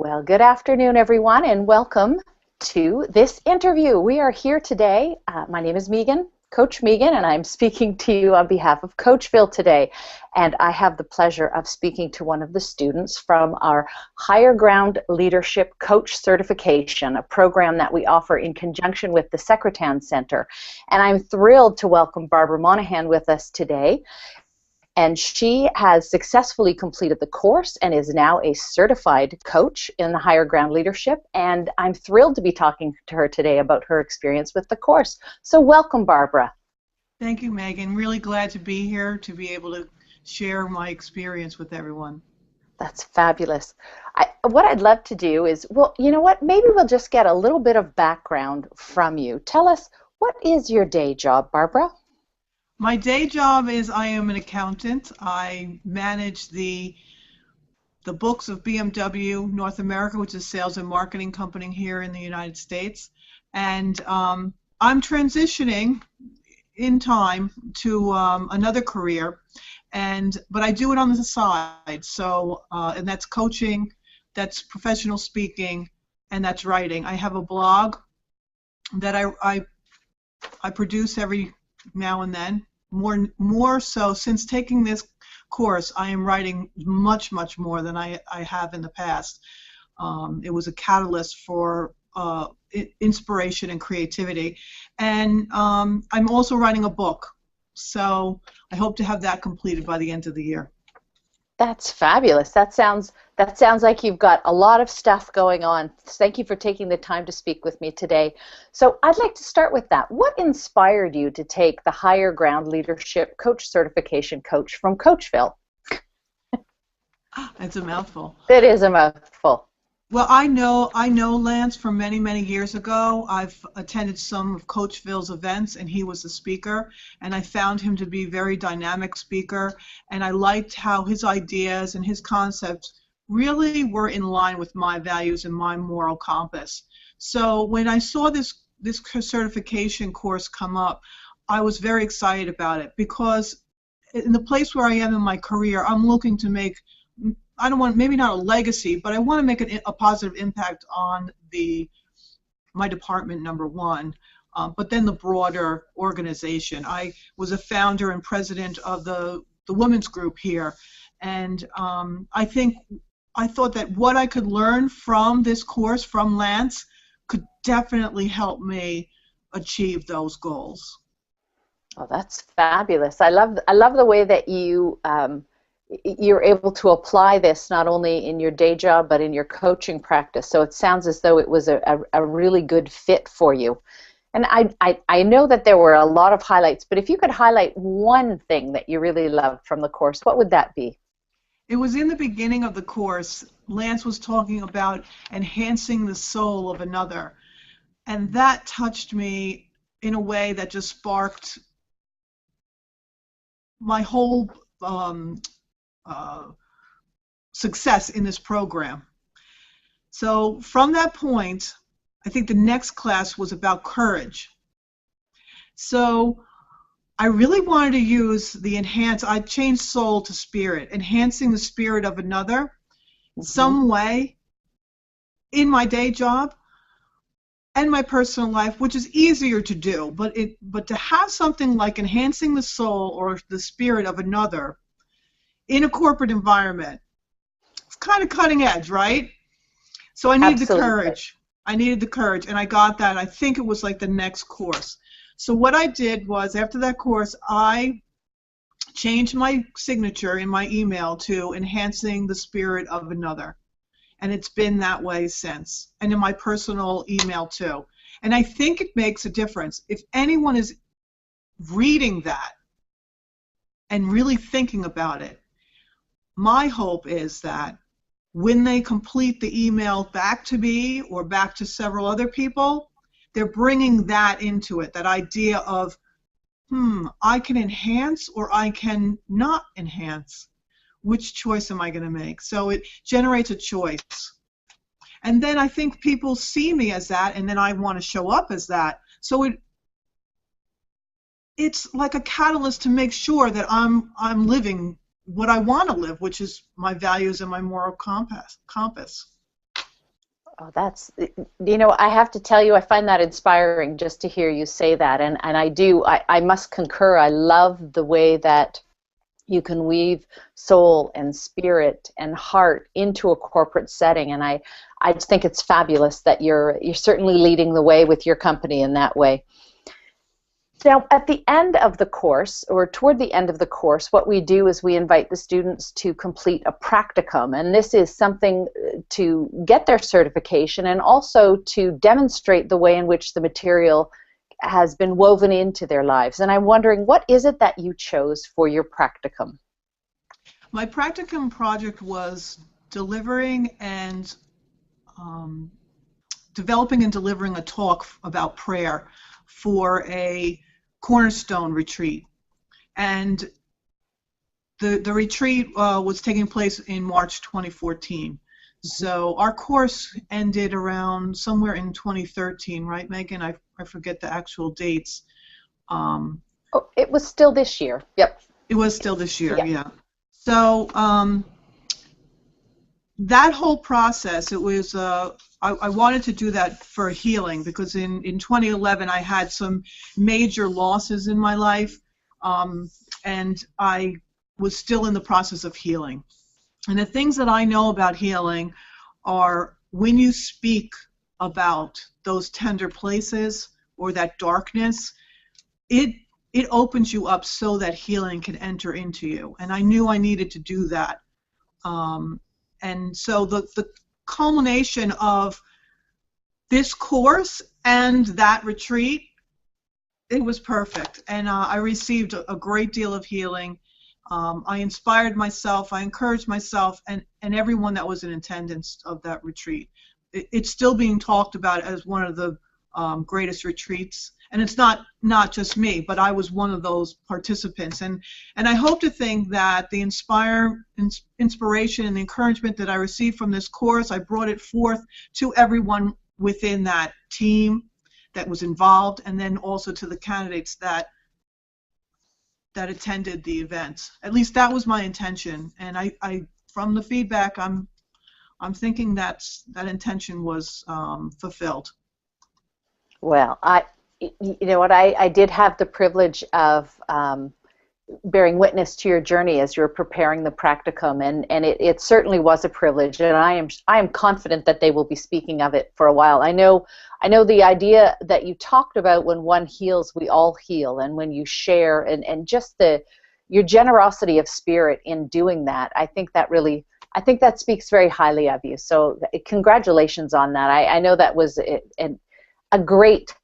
Well, good afternoon, everyone, and welcome to this interview. We are here today. My name is Megan, Coach Megan, and I'm speaking to you on behalf of Coachville today. And I have the pleasure of speaking to one of the students from our Higher Ground Leadership Coach Certification, a program that we offer in conjunction with the Secretan Center. And I'm thrilled to welcome Barbara Monahan with us today. And she has successfully completed the course and is now a certified coach in the Higher Ground Leadership. And I'm thrilled to be talking to her today about her experience with the course. So welcome, Barbara. Thank you, Megan. Really glad to be here to be able to share my experience with everyone. That's fabulous. What I'd love to do is, well, you know what, maybe we'll just get a little bit of background from you. Tell us, what is your day job, Barbara? My day job is I am an accountant. I manage the books of BMW North America, which is a sales and marketing company here in the United States. And I'm transitioning in time to another career, but I do it on the side. So, and that's coaching, that's professional speaking, and that's writing. I have a blog that I produce every now and then. More so, since taking this course, I am writing much more than I have in the past. It was a catalyst for inspiration and creativity. And I'm also writing a book. So I hope to have that completed by the end of the year. That's fabulous. That sounds like you've got a lot of stuff going on. Thank you for taking the time to speak with me today. So I'd like to start with that. What inspired you to take the Higher Ground Leadership Coach Certification Coach from Coachville? It's a mouthful. It is a mouthful. Well, I know Lance from many years ago. I've attended some of Coachville's events, and he was a speaker, and I found him to be a very dynamic speaker, and I liked how his ideas and his concepts really were in line with my values and my moral compass. So when I saw this certification course come up, I was very excited about it, because in the place where I am in my career, I'm looking to make, I don't want, maybe not a legacy, but I want to make a positive impact on my department, number one, but then the broader organization. I was a founder and president of the women's group here, and I thought that what I could learn from this course, from Lance, could definitely help me achieve those goals. Oh, that's fabulous. I love the way that you're able to apply this not only in your day job but in your coaching practice. So it sounds as though it was a really good fit for you. And I know that there were a lot of highlights, but if you could highlight one thing that you really loved from the course, what would that be? It was in the beginning of the course. Lance was talking about enhancing the soul of another, and that touched me in a way that just sparked my whole success in this program. So from that point, I think the next class was about courage. So I really wanted to use I changed soul to spirit, enhancing the spirit of another some way in my day job and my personal life, which is easier to do, but to have something like enhancing the soul or the spirit of another in a corporate environment, it's kind of cutting edge, right? So I needed the courage. I needed the courage, and I got that. I think it was like the next course. So what I did was, after that course, I changed my signature in my email to enhancing the spirit of another. And it's been that way since, and in my personal email too. And I think it makes a difference. If anyone is reading that and really thinking about it, my hope is that when they complete the email back to me or back to several other people, they're bringing that into it, that idea of, I can enhance or I can not enhance. Which choice am I going to make? So it generates a choice. And then I think people see me as that, and then I want to show up as that. So it's like a catalyst to make sure that I'm living what I want to live, which is my values and my moral compass. Oh, that's, I have to tell you, I find that inspiring just to hear you say that. And I must concur. I love the way that you can weave soul and spirit and heart into a corporate setting. And I just think it's fabulous that you're certainly leading the way with your company in that way. Now, at the end of the course, or toward the end of the course, what we do is we invite the students to complete a practicum, and this is something to get their certification and also to demonstrate the way in which the material has been woven into their lives. And I'm wondering, what is it that you chose for your practicum? My practicum project was delivering and developing and delivering a talk about prayer for a Cornerstone retreat. And the retreat was taking place in March 2014. So our course ended around somewhere in 2013, right, Megan? I forget the actual dates. Oh, it was still this year. Yep. It was still this year, yeah. So that whole process, it was, I wanted to do that for healing because in 2011 I had some major losses in my life, and I was still in the process of healing. And the things that I know about healing are when you speak about those tender places or that darkness, it opens you up so that healing can enter into you. And I knew I needed to do that. And so the culmination of this course and that retreat, it was perfect. And I received a great deal of healing. I inspired myself, I encouraged myself, and everyone that was in attendance of that retreat. It's still being talked about as one of the greatest retreats. And it's not just me, but I was one of those participants. And I hope to think that the inspiration and the encouragement that I received from this course, I brought it forth to everyone within that team that was involved, and then also to the candidates that attended the event. At least that was my intention. And I from the feedback, I'm thinking that intention was fulfilled. Well, you know what, I did have the privilege of bearing witness to your journey as you were preparing the practicum, and it certainly was a privilege, and I am confident that they will be speaking of it for a while. I know the idea that you talked about, when one heals, we all heal, and when you share, and just your generosity of spirit in doing that, I think that speaks very highly of you. So congratulations on that. I know that was a great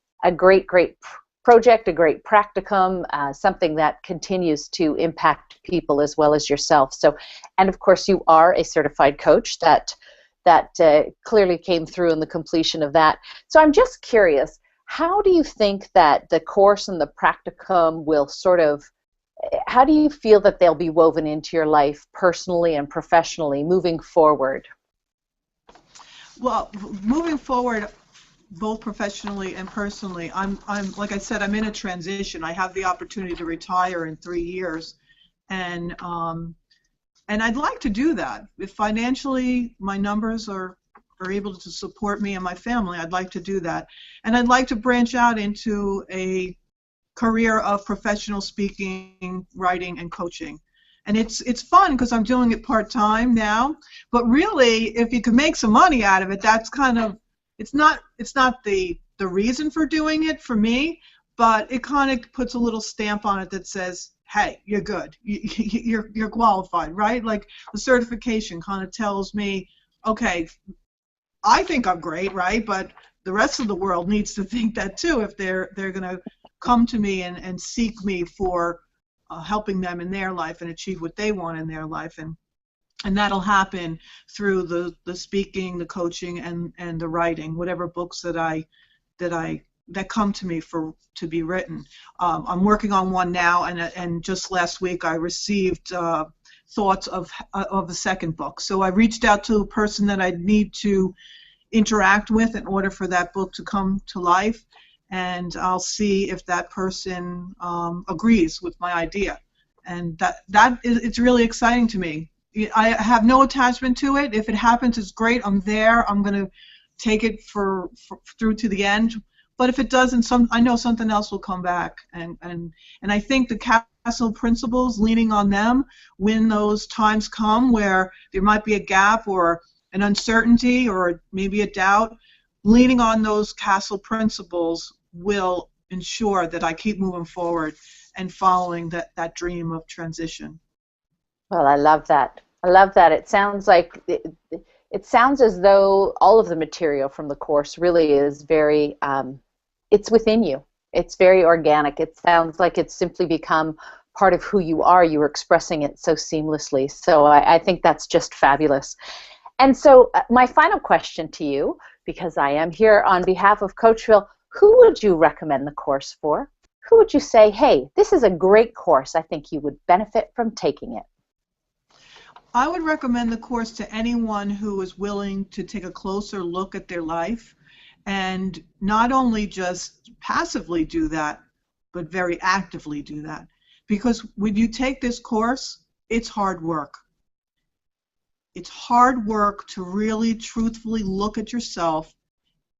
project, a great practicum, something that continues to impact people as well as yourself. So, and of course, you are a certified coach. That clearly came through in the completion of that. So I'm just curious, how do you think that the course and the practicum will how do you feel that they'll be woven into your life personally and professionally moving forward? Well, moving forward, both professionally and personally, I'm like I said, I'm in a transition. I have the opportunity to retire in 3 years, and I'd like to do that. If financially my numbers are able to support me and my family, I'd like to do that. And I'd like to branch out into a career of professional speaking, writing, and coaching. And it's fun because I'm doing it part-time now. But really, if you can make some money out of it, that's kind of, it's not the reason for doing it for me, but it kind of puts a little stamp on it that says, hey, you're good, you're qualified, right? Like the certification kind of tells me, okay, I think I'm great, right? But the rest of the world needs to think that too if they're going to come to me and seek me for helping them in their life and achieve what they want in their life. And that'll happen through the speaking, the coaching, and the writing, whatever books that come to me to be written. I'm working on one now, and just last week I received thoughts of a second book. So I reached out to a person that I need to interact with in order for that book to come to life, and I'll see if that person agrees with my idea. And it's really exciting to me. I have no attachment to it. If it happens, it's great. I'm there. I'm going to take it through to the end. But if it doesn't, I know something else will come back. And I think the castle principles, leaning on them when those times come where there might be a gap or an uncertainty or maybe a doubt, leaning on those castle principles will ensure that I keep moving forward and following that dream of transition. Well, I love that. I love that. It sounds like it sounds as though all of the material from the course really is very it's within you. It's very organic. It sounds like it's simply become part of who you are. You were expressing it so seamlessly. So I think that's just fabulous. And so my final question to you, because I am here on behalf of Coach Phil, who would you recommend the course for? Who would you say, hey, this is a great course. I think you would benefit from taking it? I would recommend the course to anyone who is willing to take a closer look at their life and not only just passively do that, but very actively do that. Because when you take this course, it's hard work. It's hard work to really truthfully look at yourself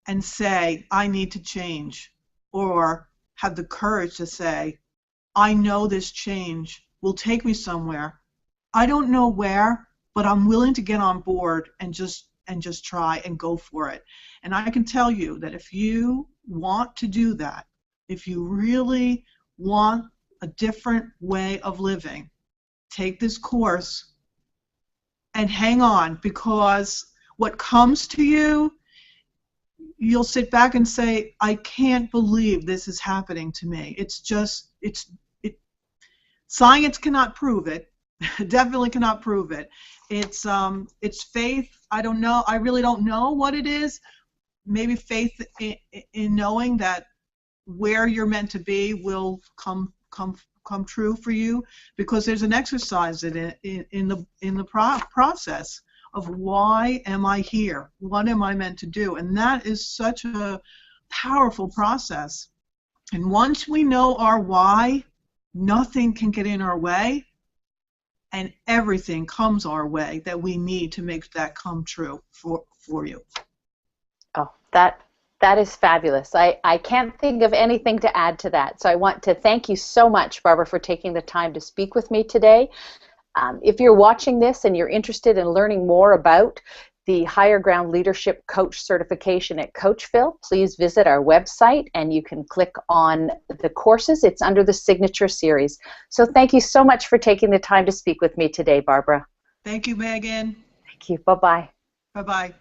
and say, I need to change, or have the courage to say, I know this change will take me somewhere. I don't know where, but I'm willing to get on board and just try and go for it. And I can tell you that if you want to do that, if you really want a different way of living, take this course and hang on, because what comes to you, you'll sit back and say, I can't believe this is happening to me. It's just, science cannot prove it. Definitely cannot prove it. It's faith. I don't know. I really don't know what it is. Maybe faith in knowing that where you're meant to be will come true for you, because there's an exercise in the process of why am I here? What am I meant to do? And that is such a powerful process. And once we know our why, nothing can get in our way, and everything comes our way that we need to make that come true for you. Oh, that is fabulous. I can't think of anything to add to that. So I want to thank you so much, Barbara, for taking the time to speak with me today. If you're watching this and you're interested in learning more about the Higher Ground Leadership Coach Certification at Coachville, please visit our website and you can click on the courses. It's under the Signature Series. So thank you so much for taking the time to speak with me today, Barbara. Thank you, Megan. Thank you. Bye-bye. Bye-bye.